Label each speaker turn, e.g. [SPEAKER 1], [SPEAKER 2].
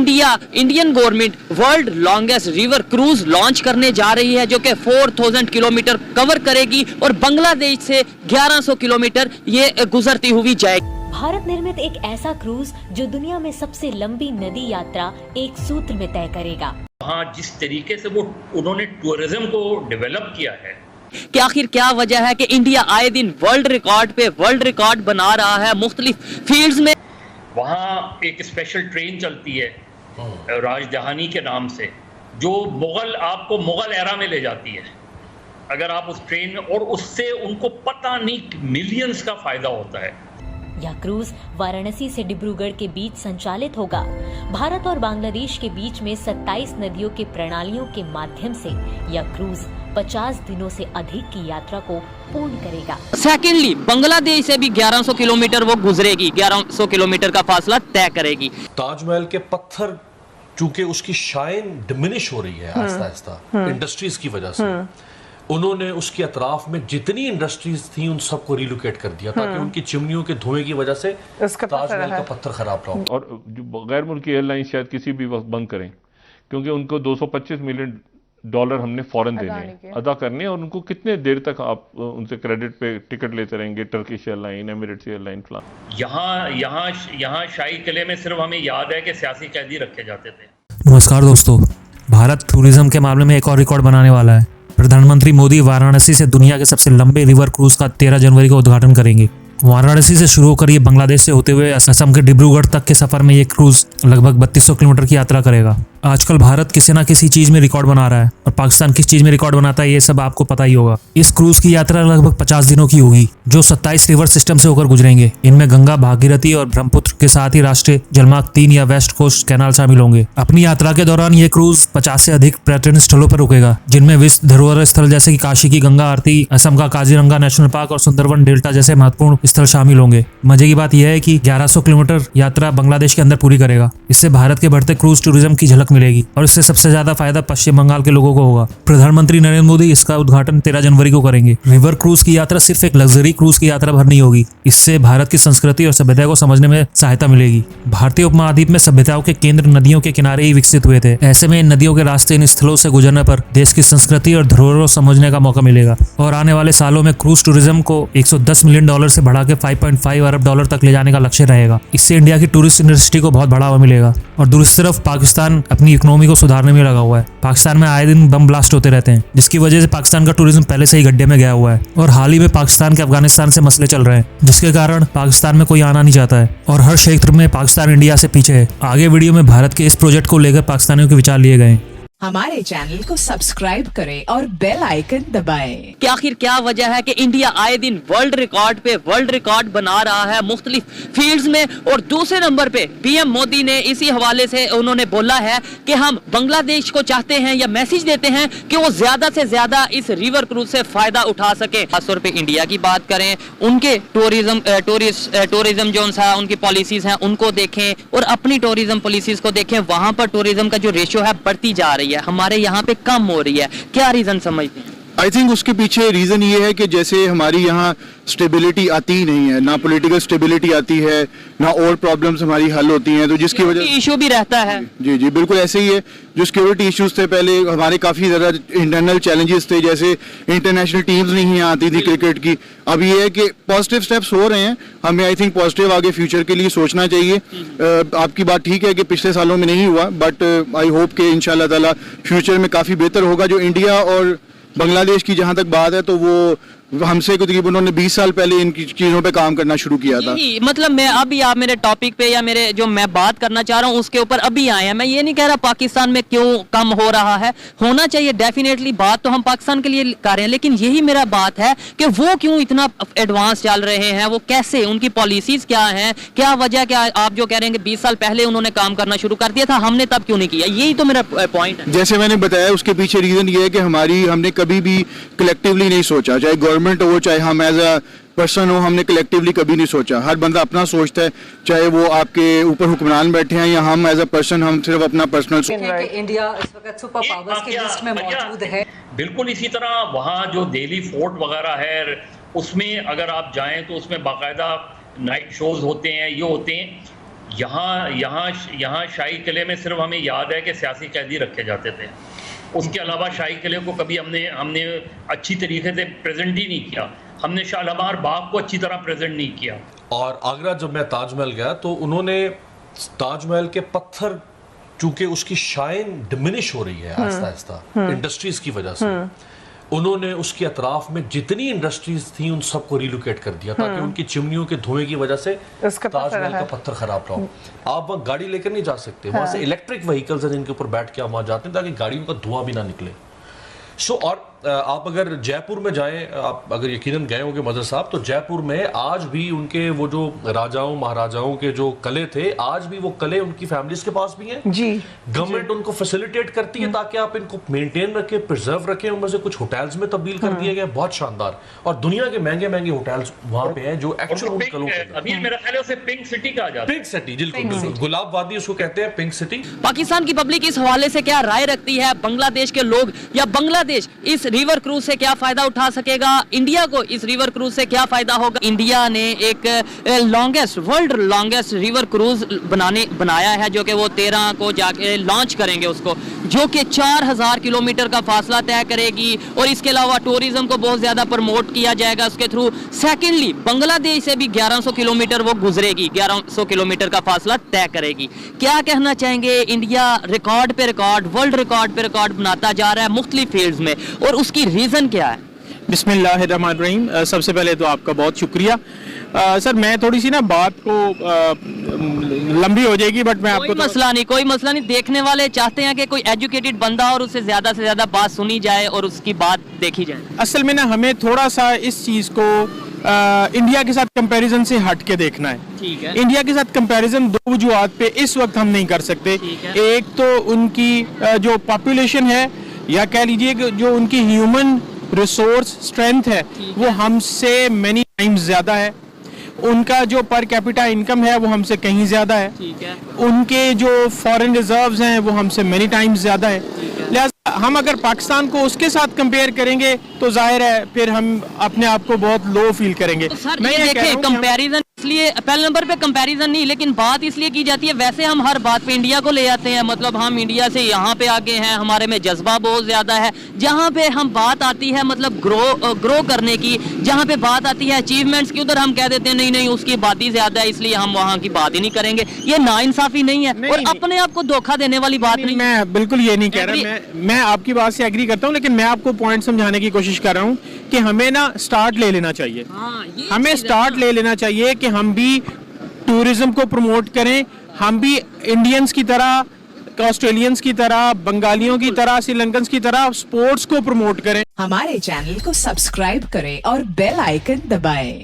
[SPEAKER 1] Indian government world longest river cruise launch करने जा रही है, जो कि 4000 किलोमीटर कवर करेगी और बांग्लादेश से 1100 किलोमीटर ये गुजरती हुई जाएगी।
[SPEAKER 2] भारत निर्मित एक ऐसा क्रूज जो दुनिया में सबसे लंबी नदी यात्रा एक सूत्र में तय करेगा।
[SPEAKER 3] हाँ, जिस तरीके से वो उन्होंने टूरिज्म को डेवलप किया है
[SPEAKER 1] कि आखिर क्या वजह है कि इंडिया आए दिन वर्ल्ड रिकॉर्ड पे वर्ल्ड रिकॉर्ड बना रहा है मुख्तलिफ फील्ड्स में।
[SPEAKER 3] वहाँ एक स्पेशल ट्रेन चलती है राजधानी के नाम से, जो आपको मुगल एरा में ले जाती है। अगर आप उस ट्रेन में, और उससे उनको पता नहीं मिलियंस का फायदा होता है।
[SPEAKER 2] यह क्रूज वाराणसी से डिब्रूगढ़ के बीच संचालित होगा। भारत और बांग्लादेश के बीच में 27 नदियों के प्रणालियों के माध्यम से यह क्रूज 50 दिनों से अधिक की यात्रा को पूर्ण करेगा।
[SPEAKER 1] सेकेंडली, बांग्लादेश से भी 1100 किलोमीटर वो गुजरेगी, 1100 किलोमीटर का फासला तय करेगी।
[SPEAKER 4] ताजमहल के पत्थर चूंकि उसकी शाइन डिमिनिश हो रही है आहिस्ता आहिस्ता इंडस्ट्रीज की वजह से, उन्होंने उसके अतराफ में जितनी इंडस्ट्रीज थी उन सबको रिलोकेट कर दिया ताकि उनकी चिमनियों के धुएं की वजह से ताजमहल का पत्थर खराब ना हो।
[SPEAKER 5] और गैर मुल्की एयरलाइन शायद किसी भी वक्त बंद करें, क्योंकि उनको $225 मिलियन हमने फौरन देने अदा करने, और उनको कितने देर तक आप उनसे क्रेडिट पे टिकट लेते रहेंगे? टर्किश एयरलाइन, एमिरेट्स एयरलाइन, फलान।
[SPEAKER 3] यहाँ शाही किले में सिर्फ हमें याद है कि सियासी कैदी रखे जाते थे।
[SPEAKER 6] नमस्कार दोस्तों, भारत टूरिज्म के मामले में एक और रिकॉर्ड बनाने वाला है। प्रधानमंत्री मोदी वाराणसी से दुनिया के सबसे लंबे रिवर क्रूज का 13 जनवरी को उद्घाटन करेंगे। वाराणसी से शुरू होकर ये बांग्लादेश से होते हुए असम के डिब्रूगढ़ तक के सफर में ये क्रूज लगभग 3200 किलोमीटर की यात्रा करेगा। आजकल भारत किसी न किसी चीज में रिकॉर्ड बना रहा है, और पाकिस्तान किस चीज में रिकॉर्ड बनाता है ये सब आपको पता ही होगा। इस क्रूज की यात्रा लगभग 50 दिनों की होगी, जो 27 रिवर सिस्टम से होकर गुजरेंगे। इनमें गंगा, भागीरथी और ब्रह्मपुत्र के साथ ही राष्ट्रीय जलमार्ग 3 या वेस्ट कोस्ट कैनाल शामिल होंगे। अपनी यात्रा के दौरान ये क्रूज 50 से अधिक पर्यटन स्थलों पर रुकेगा, जिनमें विश्व धरोहर स्थल जैसे कि काशी की गंगा आरती, असम का काजीरंगा नेशनल पार्क और सुंदरवन डेल्टा जैसे महत्वपूर्ण स्थल शामिल होंगे। मजे की बात यह है कि 1100 किलोमीटर यात्रा बांग्लादेश के अंदर पूरी करेगा। इससे भारत के बढ़ते क्रूज टूरिज्म की झलक मिलेगी, और इससे सबसे ज्यादा फायदा पश्चिम बंगाल के लोगों को होगा। प्रधानमंत्री नरेंद्र मोदी इसका उद्घाटन 13 जनवरी को करेंगे। रिवर क्रूज की यात्रा सिर्फ एक लग्जरी क्रूज की यात्रा भर नहीं होगी, इससे भारत की संस्कृति और सभ्यता को समझने में सहायता मिलेगी। भारतीय उपमहाद्वीप में सभ्यताओं के केंद्र नदियों के किनारे ही विकसित हुए थे। ऐसे में इन नदियों के रास्ते, इन स्थलों से गुजरने पर देश की संस्कृति और धरोहर को समझने का मौका मिलेगा। और आने वाले सालों में क्रूज टूरिज्म को $110 मिलियन से बढ़ा के $5.5 अरब तक ले जाने का लक्ष्य रहेगा। इससे इंडिया की टूरिस्ट इंडस्ट्री को बहुत बढ़ावा मिलेगा। और दूसरी तरफ पाकिस्तान अपनी इकोनॉमी को सुधारने में लगा हुआ है। पाकिस्तान में आए दिन बम ब्लास्ट होते रहते हैं, जिसकी वजह से पाकिस्तान का टूरिज्म पहले से ही गड्ढे में गया हुआ है। और हाल ही में पाकिस्तान के अफगानिस्तान से मसले चल रहे हैं, जिसके कारण पाकिस्तान में कोई आना नहीं चाहता है, और हर क्षेत्र में पाकिस्तान इंडिया से पीछे है। आगे वीडियो में भारत के इस प्रोजेक्ट को लेकर पाकिस्तानियों के विचार लिए गए।
[SPEAKER 7] हमारे चैनल को सब्सक्राइब करें और बेल आइकन दबाएं।
[SPEAKER 1] कि आखिर क्या वजह है कि इंडिया आए दिन वर्ल्ड रिकॉर्ड पे वर्ल्ड रिकॉर्ड बना रहा है मुख्तलिफ फील्ड्स में। और दूसरे नंबर पे पीएम मोदी ने इसी हवाले से उन्होंने बोला है कि हम बांग्लादेश को चाहते हैं या मैसेज देते हैं कि वो ज्यादा से ज्यादा इस रिवर क्रूज से फायदा उठा सके। खासतौर पे इंडिया की बात करें, उनके टूरिज्म जो उनकी पॉलिसीज हैं उनको देखें, और अपनी टूरिज्म पॉलिसीज को देखें। वहां पर टूरिज्म का जो रेशियो है बढ़ती जा रही है, हमारे यहाँ पे कम हो रही है। क्या रीजन समझते हैं?
[SPEAKER 8] आई थिंक उसके पीछे रीजन ये है कि जैसे हमारी यहाँ स्टेबिलिटी आती ही नहीं है, ना पॉलिटिकल स्टेबिलिटी आती है, ना और प्रॉब्लम्स हमारी हल होती हैं, तो जिसकी वजह
[SPEAKER 1] इशू भी रहता है।
[SPEAKER 8] जी जी बिल्कुल ऐसे ही है। जो सिक्योरिटी इश्यूज थे पहले, हमारे काफी ज्यादा इंटरनल चैलेंजेस थे, जैसे इंटरनेशनल टीम्स नहीं यहाँ आती थी क्रिकेट की। अब ये है कि पॉजिटिव स्टेप्स हो रहे हैं, हमें आई थिंक पॉजिटिव आगे फ्यूचर के लिए सोचना चाहिए। आपकी बात ठीक है कि पिछले सालों में नहीं हुआ, बट आई होप कि इंशाल्लाह ताला फ्यूचर में काफी बेहतर होगा। जो इंडिया और बांग्लादेश की जहां तक बात है, तो वो हमसे तकरीबन उन्होंने 20 साल पहले इन चीजों पे काम करना शुरू किया था।
[SPEAKER 1] मतलब मैं अभी आप मेरे टॉपिक पे या मेरे जो मैं बात करना चाह रहा हूँ उसके ऊपर अभी आए हैं। मैं ये नहीं कह रहा पाकिस्तान में क्यों कम हो रहा है, होना चाहिए डेफिनेटली। बात तो हम पाकिस्तान के लिए कर रहे हैं, लेकिन यही मेरा बात है कि वो क्यों इतना एडवांस चल रहे हैं, वो कैसे, उनकी पॉलिसीज क्या है, क्या वजह, क्या आप जो कह रहे हैं कि 20 साल पहले उन्होंने काम करना शुरू कर दिया था, हमने तब क्यों नहीं किया? यही तो मेरा पॉइंट है।
[SPEAKER 8] जैसे मैंने बताया, उसके पीछे रीजन ये है कि हमने कभी भी कलेक्टिवली नहीं सोचा, चाहे गवर्नमेंट हो चाहे हम एज अ पर्सन हो, हमने कलेक्टिवली कभी नहीं सोचा। हर बंदा अपना सोचता है, चाहे वो आपके ऊपर हुक्मरान बैठे हैं या हम एज अ पर्सन, हम सिर्फ अपना पर्सनल।
[SPEAKER 7] इंडिया इस वक्त सुपर पावर्स की लिस्ट में मौजूद है।
[SPEAKER 3] बिल्कुल इसी तरह वहाँ जो दिल्ली फोर्ट वगैरह है, उसमें अगर आप जाएं तो उसमें बाकायदा नाइट शोज होते हैं, ये होते हैं। यहाँ शाही किले में सिर्फ हमें याद है कि सियासी कैदी रखे जाते थे। उसके अलावा शाही किले को कभी हमने अच्छी तरीके से प्रेजेंट ही नहीं किया। हमने शालीमार बाग को अच्छी तरह प्रेजेंट नहीं किया।
[SPEAKER 4] और आगरा जब मैं ताजमहल गया तो उन्होंने ताजमहल के पत्थर, चूंकि उसकी शाइन डिमिनिश हो रही है आहिस्ता आहिस्ता इंडस्ट्रीज की वजह से, उन्होंने उसके अतराफ में जितनी इंडस्ट्रीज थी उन सबको रिलोकेट कर दिया ताकि उनकी चिमनियों के धुएं की वजह से ताजमहल का पत्थर खराब ना हो। आप वहाँ गाड़ी लेकर नहीं जा सकते, वहां से इलेक्ट्रिक व्हीकल्स हैं जिनके ऊपर बैठ के आप वहां जाते हैं ताकि गाड़ियों का धुआं भी ना निकले। और आप अगर जयपुर में जाएं, आप अगर यकीनन गए होंगे मदर साहब, तो जयपुर में आज भी उनके वो जो राजाओं महाराजाओं के जो कले थे, आज भी वो कले उनकी फैमिलीज के पास भी हैं जी। गवर्नमेंट उनको फैसिलिटेट करती है ताकि आप इनको मेंटेन रखें, प्रिजर्व रखें। उनमें से कुछ होटल्स में तब्दील कर दिए गए, बहुत शानदार, और दुनिया के महंगे महंगे होटल्स वहां पे हैं जो एक्चुअल उन कलों के
[SPEAKER 3] अभी मेरा ख्याल है उसे पिंक सिटी कहा जाता है।
[SPEAKER 4] पिंक सिटी, बिल्कुल, गुलाब वादी उसको कहते हैं, पिंक सिटी।
[SPEAKER 1] पाकिस्तान की पब्लिक इस हवाले से क्या राय रखती है? बांग्लादेश के लोग या बांग्लादेश इस रिवर क्रूज से क्या फायदा उठा सकेगा? इंडिया को इस रिवर क्रूज से क्या फायदा होगा? इंडिया ने एक वर्ल्ड लॉन्गेस्ट रिवर क्रूज बनाया है जो कि वो 13 को जाके लॉन्च करेंगे उसको, जो कि 4000 किलोमीटर का फासला तय करेगी। और इसके अलावा टूरिज्म को बहुत ज्यादा प्रमोट किया जाएगा उसके थ्रू। सेकेंडली, बांग्लादेश से भी 1100 किलोमीटर वो गुजरेगी, 1100 किलोमीटर का फासला तय करेगी। क्या कहना चाहेंगे? इंडिया रिकॉर्ड पे रिकॉर्ड, वर्ल्ड रिकॉर्ड पे रिकॉर्ड बनाता जा रहा है मुख्तलिफ फील्ड्स में, और उसकी रीजन क्या है?
[SPEAKER 9] बिस्मिल्लाहिर्रहमानिर्रहीम। सबसे पहले तो आपका बहुत शुक्रिया। सर, मैं थोड़ी सी ना बात को लंबी हो जाएगी, बट मैं आपको
[SPEAKER 1] कोई मसला नहीं। देखने वाले चाहते हैं कि कोई एजुकेटेड बंदा और उससे ज्यादा से ज्यादा बात सुनी जाए और उसकी बात देखी जाए।
[SPEAKER 9] असल में ना हमें थोड़ा सा इस चीज को इंडिया के साथ कंपैरिजन से हट के देखना है।
[SPEAKER 1] ठीक है।
[SPEAKER 9] इंडिया के साथ कंपैरिजन दो वजूहात पे इस वक्त हम नहीं कर सकते। एक तो उनकी जो पॉपुलेशन है, या कह लीजिए कि जो उनकी ह्यूमन रिसोर्स स्ट्रेंथ है, वो हमसे मैनी टाइम्स ज्यादा है। उनका जो पर कैपिटा इनकम है वो हमसे कहीं ज्यादा है।
[SPEAKER 1] ठीक है।
[SPEAKER 9] उनके जो फॉरेन रिजर्व्स हैं वो हमसे मैनी टाइम्स ज्यादा है। लिहाजा हम अगर पाकिस्तान को उसके साथ कंपेयर करेंगे तो जाहिर है फिर हम अपने आप को बहुत लो फील करेंगे।
[SPEAKER 1] तो सर, ये देखें, कंपैरिजन इसलिए पहले नंबर पे कंपैरिजन नहीं, लेकिन बात इसलिए की जाती है, वैसे हम हर बात पे इंडिया को ले आते हैं, मतलब हम इंडिया से यहाँ पे आगे हैं, हमारे में जज्बा बहुत ज्यादा है। जहाँ पे हम बात आती है मतलब ग्रो करने की, जहाँ पे बात आती है अचीवमेंट्स की, उधर हम कह देते हैं नहीं उसकी आबादी ज्यादा है इसलिए हम वहाँ की बात ही नहीं करेंगे। ये नाइंसाफी नहीं है और अपने आप को धोखा देने वाली बात नहीं।
[SPEAKER 9] मैं बिल्कुल ये नहीं कह रहा, मैं आपकी बात से एग्री करता हूँ, लेकिन मैं आपको पॉइंट समझाने की कोशिश कर रहा हूँ कि हमें ना स्टार्ट ले लेना चाहिए। हमें स्टार्ट ले लेना चाहिए कि हम भी टूरिज्म को प्रमोट करें, हम भी इंडियंस की तरह, ऑस्ट्रेलियंस की तरह, बंगालियों की तरह, श्रीलंकन्स की तरह स्पोर्ट्स को प्रमोट करें।
[SPEAKER 7] हमारे चैनल को सब्सक्राइब करें और बेल आइकन दबाएं।